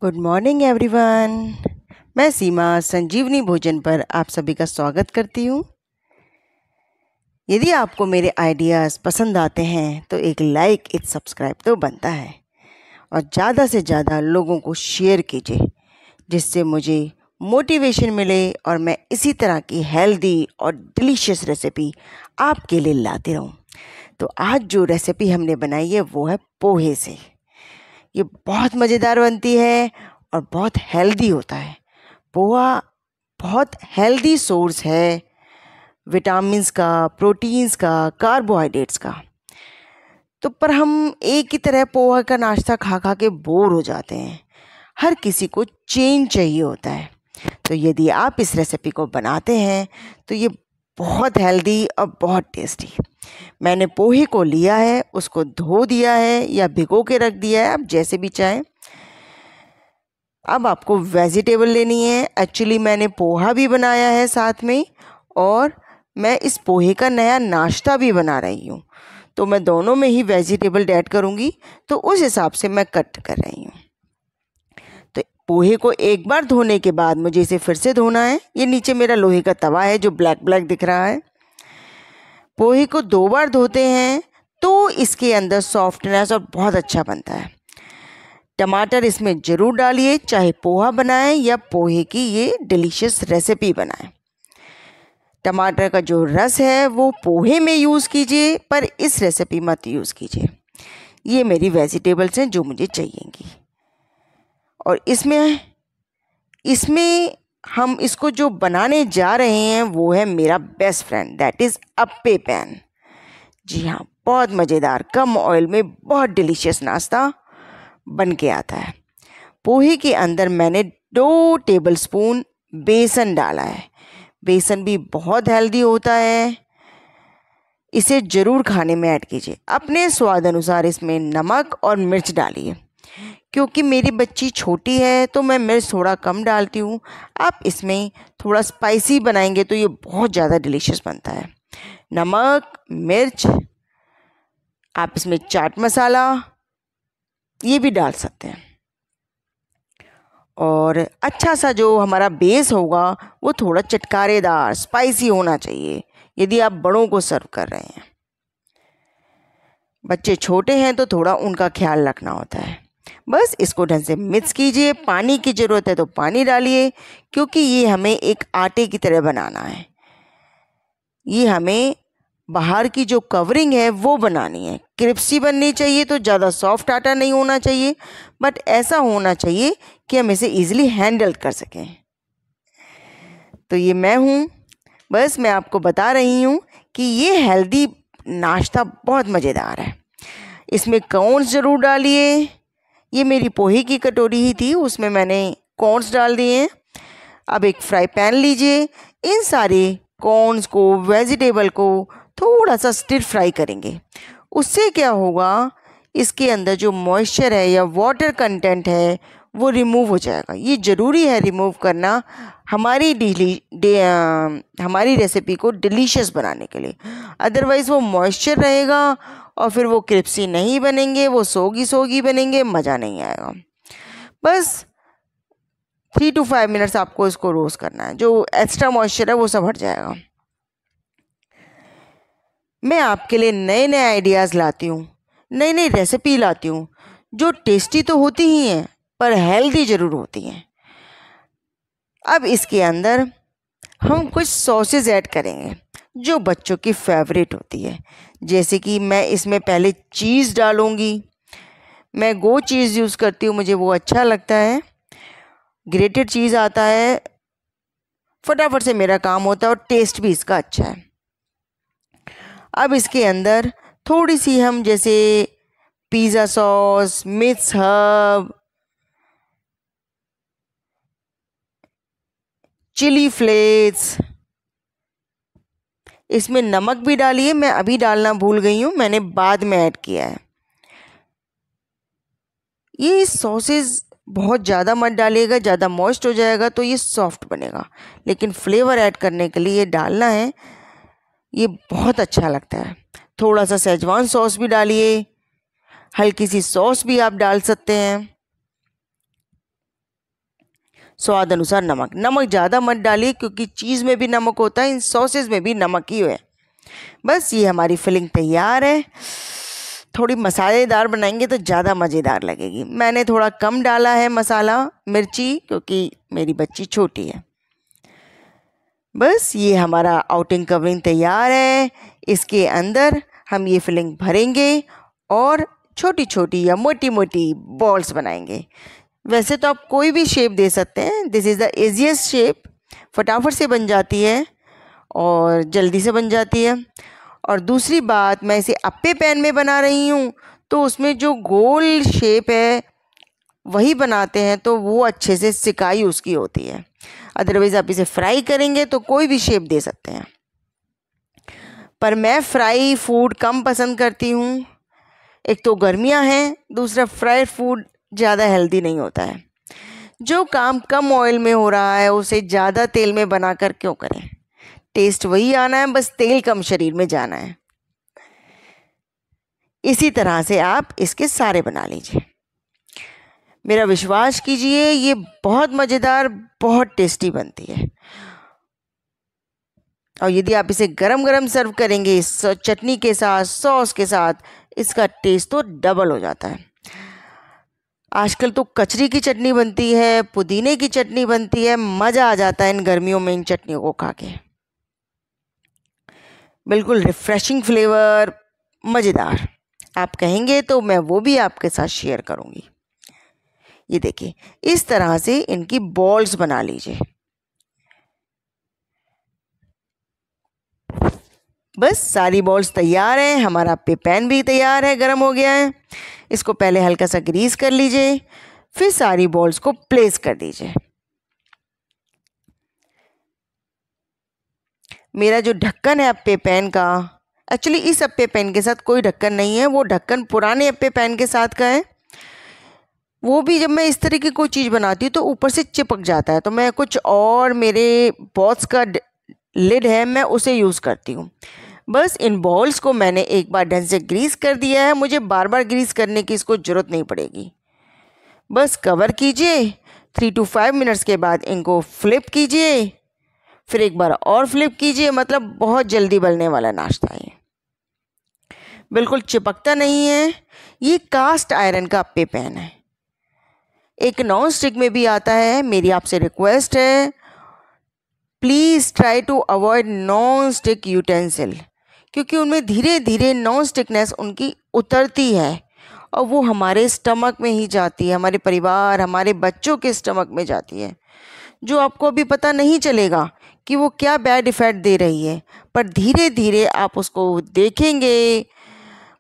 Good morning everyone. मैं सीमा संजीवनी भोजन पर आप सभी का स्वागत करती हूँ। यदि आपको मेरे आइडियाज़ पसंद आते हैं तो एक लाइक एक सब्सक्राइब तो बनता है और ज़्यादा से ज़्यादा लोगों को शेयर कीजिए, जिससे मुझे मोटिवेशन मिले और मैं इसी तरह की हेल्दी और डिलीशियस रेसिपी आपके लिए लाती रहूँ। तो आज जो रेसिपी हमने बनाई है वो है पोहे से। ये बहुत मज़ेदार बनती है और बहुत हेल्दी होता है। पोहा बहुत हेल्दी सोर्स है विटामिन्स का, प्रोटीन्स का, कार्बोहाइड्रेट्स का। तो पर हम एक ही तरह पोहा का नाश्ता खा खा के बोर हो जाते हैं। हर किसी को चेंज चाहिए होता है। तो यदि आप इस रेसिपी को बनाते हैं तो ये बहुत हेल्दी और बहुत टेस्टी। मैंने पोहे को लिया है, उसको धो दिया है या भिगो के रख दिया है, आप जैसे भी चाहें। अब आपको वेजिटेबल लेनी है। एक्चुअली मैंने पोहा भी बनाया है साथ में, और मैं इस पोहे का नया नाश्ता भी बना रही हूँ, तो मैं दोनों में ही वेजिटेबल ऐड करूँगी, तो उस हिसाब से मैं कट कर रही हूँ। तो पोहे को एक बार धोने के बाद मुझे इसे फिर से धोना है। ये नीचे मेरा लोहे का तवा है जो ब्लैक ब्लैक दिख रहा है। पोहे को 2 बार धोते हैं तो इसके अंदर सॉफ्टनेस और बहुत अच्छा बनता है। टमाटर इसमें ज़रूर डालिए, चाहे पोहा बनाएं या पोहे की ये डिलीशियस रेसिपी बनाएं। टमाटर का जो रस है वो पोहे में यूज़ कीजिए, पर इस रेसिपी मत यूज़ कीजिए। ये मेरी वेजिटेबल्स हैं जो मुझे चाहिएंगी। और इसमें इसमें हम इसको जो बनाने जा रहे हैं वो है मेरा बेस्ट फ्रेंड, दैट इज़ अप्पे पैन। जी हाँ, बहुत मज़ेदार, कम ऑयल में बहुत डिलीशियस नाश्ता बन के आता है। पोहे के अंदर मैंने 2 टेबलस्पून बेसन डाला है। बेसन भी बहुत हेल्दी होता है, इसे ज़रूर खाने में ऐड कीजिए। अपने स्वाद अनुसार इसमें नमक और मिर्च डालिए। क्योंकि मेरी बच्ची छोटी है तो मैं मिर्च थोड़ा कम डालती हूँ। आप इसमें थोड़ा स्पाइसी बनाएंगे तो ये बहुत ज़्यादा डिलीशियस बनता है। नमक, मिर्च, आप इसमें चाट मसाला ये भी डाल सकते हैं। और अच्छा सा जो हमारा बेस होगा वो थोड़ा चटकारेदार स्पाइसी होना चाहिए, यदि आप बड़ों को सर्व कर रहे हैं। बच्चे छोटे हैं तो थोड़ा उनका ख्याल रखना होता है। बस इसको ढंग से मिक्स कीजिए। पानी की ज़रूरत है तो पानी डालिए, क्योंकि ये हमें एक आटे की तरह बनाना है। ये हमें बाहर की जो कवरिंग है वो बनानी है। क्रिस्पी बननी चाहिए, तो ज़्यादा सॉफ्ट आटा नहीं होना चाहिए, बट ऐसा होना चाहिए कि हम इसे इजीली हैंडल कर सकें। तो ये मैं हूँ, बस मैं आपको बता रही हूँ कि ये हेल्दी नाश्ता बहुत मज़ेदार है। इसमें कॉर्न्स ज़रूर डालिए। ये मेरी पोहे की कटोरी ही थी, उसमें मैंने कॉर्न्स डाल दिए हैं। अब एक फ्राई पैन लीजिए। इन सारे कॉर्न्स को, वेजिटेबल को थोड़ा सा स्टिर फ्राई करेंगे। उससे क्या होगा, इसके अंदर जो मॉइस्चर है या वाटर कंटेंट है वो रिमूव हो जाएगा। ये ज़रूरी है रिमूव करना हमारी रेसिपी को डिलीशियस बनाने के लिए। अदरवाइज़ वो मॉइस्चर रहेगा और फिर वो क्रिस्पी नहीं बनेंगे, वो सोगी सोगी बनेंगे, मज़ा नहीं आएगा। बस 3 to 5 मिनट्स आपको इसको रोस्ट करना है। जो एक्स्ट्रा मॉइस्चर है वो सब हट जाएगा। मैं आपके लिए नए नए आइडियाज़ लाती हूँ, नई नई रेसिपी लाती हूँ, जो टेस्टी तो होती ही हैं पर हेल्दी ज़रूर होती हैं। अब इसके अंदर हम कुछ सॉसेज ऐड करेंगे जो बच्चों की फेवरेट होती है। जैसे कि मैं इसमें पहले चीज़ डालूँगी। मैं गो चीज़ यूज़ करती हूँ, मुझे वो अच्छा लगता है। ग्रेटेड चीज़ आता है, फटाफट से मेरा काम होता है और टेस्ट भी इसका अच्छा है। अब इसके अंदर थोड़ी सी हम जैसे pizza sauce, mix herb, chilli flakes, इसमें नमक भी डालिए। मैं अभी डालना भूल गई हूँ, मैंने बाद में ऐड किया है। ये सॉसेस बहुत ज़्यादा मत डालिएगा, ज़्यादा मॉइस्ट हो जाएगा तो ये सॉफ्ट बनेगा, लेकिन फ्लेवर ऐड करने के लिए ये डालना है। ये बहुत अच्छा लगता है। थोड़ा सा सेजवान सॉस भी डालिए, हल्की सी सॉस भी आप डाल सकते हैं। स्वाद अनुसार नमक। नमक ज़्यादा मत डालिए क्योंकि चीज़ में भी नमक होता है, इन सॉसेज में भी नमक ही है। बस ये हमारी फिलिंग तैयार है। थोड़ी मसालेदार बनाएंगे तो ज़्यादा मज़ेदार लगेगी। मैंने थोड़ा कम डाला है मसाला मिर्ची क्योंकि मेरी बच्ची छोटी है। बस ये हमारा आउटिंग कवरिंग तैयार है। इसके अंदर हम ये फिलिंग भरेंगे और छोटी छोटी या मोटी मोटी बॉल्स बनाएंगे। वैसे तो आप कोई भी शेप दे सकते हैं, this is the easiest shape, फटाफट से बन जाती है और जल्दी से बन जाती है। और दूसरी बात, मैं इसे अप्पे पैन में बना रही हूँ तो उसमें जो गोल शेप है वही बनाते हैं तो वो अच्छे से सिकाई उसकी होती है। अदरवाइज़ आप इसे फ्राई करेंगे तो कोई भी शेप दे सकते हैं, पर मैं फ्राई फूड कम पसंद करती हूँ। एक तो गर्मियाँ हैं, दूसरा फ्राइड फूड ज़्यादा हेल्दी नहीं होता है। जो काम कम ऑयल में हो रहा है उसे ज़्यादा तेल में बनाकर क्यों करें। टेस्ट वही आना है, बस तेल कम शरीर में जाना है। इसी तरह से आप इसके सारे बना लीजिए। मेरा विश्वास कीजिए, ये बहुत मज़ेदार, बहुत टेस्टी बनती है। और यदि आप इसे गरम गरम सर्व करेंगे चटनी के साथ, सॉस के साथ, इसका टेस्ट तो डबल हो जाता है। आजकल तो कचरी की चटनी बनती है, पुदीने की चटनी बनती है, मज़ा आ जाता है इन गर्मियों में इन चटनियों को खा के। बिल्कुल रिफ्रेशिंग फ्लेवर, मज़ेदार। आप कहेंगे तो मैं वो भी आपके साथ शेयर करूँगी। ये देखिए, इस तरह से इनकी बॉल्स बना लीजिए। बस सारी बॉल्स तैयार हैं। हमारा पैन भी तैयार है, गर्म हो गया है। इसको पहले हल्का सा ग्रीस कर लीजिए, फिर सारी बॉल्स को प्लेस कर दीजिए। मेरा जो ढक्कन है अप्पे पैन का, एक्चुअली इस अप्पे पैन के साथ कोई ढक्कन नहीं है, वो ढक्कन पुराने अप्पे पैन के साथ का है। वो भी जब मैं इस तरह की कोई चीज़ बनाती हूँ तो ऊपर से चिपक जाता है, तो मैं कुछ और, मेरे पॉट्स का लिड है, मैं उसे यूज़ करती हूँ। बस इन बॉल्स को मैंने एक बार ढंग से ग्रीस कर दिया है, मुझे बार बार ग्रीस करने की इसको ज़रूरत नहीं पड़ेगी। बस कवर कीजिए, 3 to 5 मिनट्स के बाद इनको फ्लिप कीजिए, फिर एक बार और फ्लिप कीजिए। मतलब बहुत जल्दी बनने वाला नाश्ता है, बिल्कुल चिपकता नहीं है। ये कास्ट आयरन का अप्पे पैन है, एक नॉन स्टिक में भी आता है। मेरी आपसे रिक्वेस्ट है, please try to avoid non stick utensil, क्योंकि उनमें धीरे धीरे नॉन स्टिकनेस उनकी उतरती है और वो हमारे स्टमक में ही जाती है, हमारे परिवार, हमारे बच्चों के स्टमक में जाती है, जो आपको अभी पता नहीं चलेगा कि वो क्या बैड इफ़ेक्ट दे रही है, पर धीरे धीरे आप उसको देखेंगे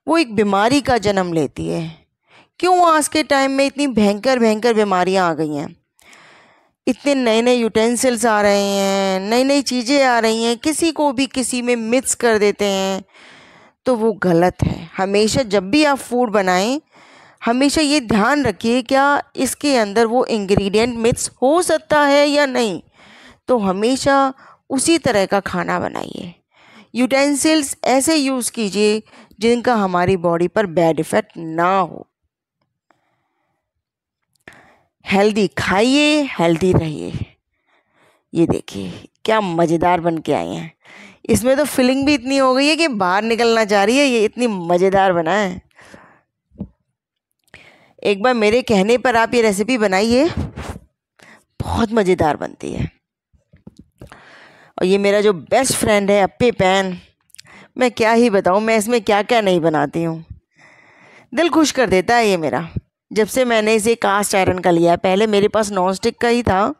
वो एक बीमारी का जन्म लेती है। क्यों आज के टाइम में इतनी भयंकर भयंकर बीमारियां आ गई हैं, इतने नए नए यूटेंसिल्स आ रहे हैं, नई नई चीज़ें आ रही हैं, किसी को भी किसी में मिक्स कर देते हैं, तो वो गलत है। हमेशा जब भी आप फूड बनाएं, हमेशा ये ध्यान रखिए क्या इसके अंदर वो इंग्रेडिएंट मिक्स हो सकता है या नहीं, तो हमेशा उसी तरह का खाना बनाइए। यूटेंसिल्स ऐसे यूज़ कीजिए जिनका हमारी बॉडी पर बैड इफ़ेक्ट ना हो। हेल्दी खाइए, हेल्दी रहिए। ये देखिए क्या मज़ेदार बन के आए हैं। इसमें तो फिलिंग भी इतनी हो गई है कि बाहर निकलना चाह रही है, ये इतनी मज़ेदार बना है। एक बार मेरे कहने पर आप ये रेसिपी बनाइए, बहुत मज़ेदार बनती है। और ये मेरा जो बेस्ट फ्रेंड है अप्पे पैन, मैं क्या ही बताऊँ, मैं इसमें क्या क्या नहीं बनाती हूँ। दिल खुश कर देता है ये मेरा। जब से मैंने इसे कास्ट आयरन का लिया है, पहले मेरे पास नॉन स्टिक का ही था,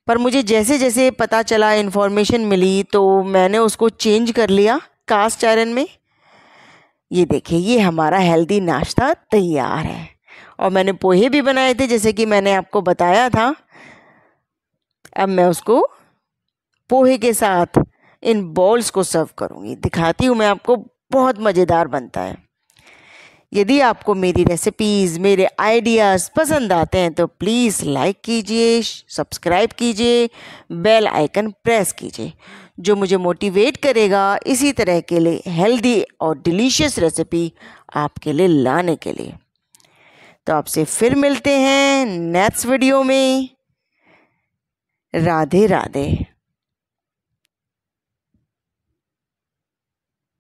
पर मुझे जैसे जैसे पता चला, इन्फॉर्मेशन मिली, तो मैंने उसको चेंज कर लिया कास्ट आयरन में। ये देखिए, ये हमारा हेल्दी नाश्ता तैयार है। और मैंने पोहे भी बनाए थे जैसे कि मैंने आपको बताया था। अब मैं उसको पोहे के साथ इन बॉल्स को सर्व करूँगी, दिखाती हूँ मैं आपको, बहुत मज़ेदार बनता है। यदि आपको मेरी रेसिपीज़, मेरे आइडियाज़ पसंद आते हैं तो प्लीज़ लाइक कीजिए, सब्सक्राइब कीजिए, बेल आइकन प्रेस कीजिए, जो मुझे मोटिवेट करेगा इसी तरह के लिए हेल्दी और डिलीशियस रेसिपी आपके लिए लाने के लिए। तो आपसे फिर मिलते हैं नेक्स्ट वीडियो में। राधे राधे।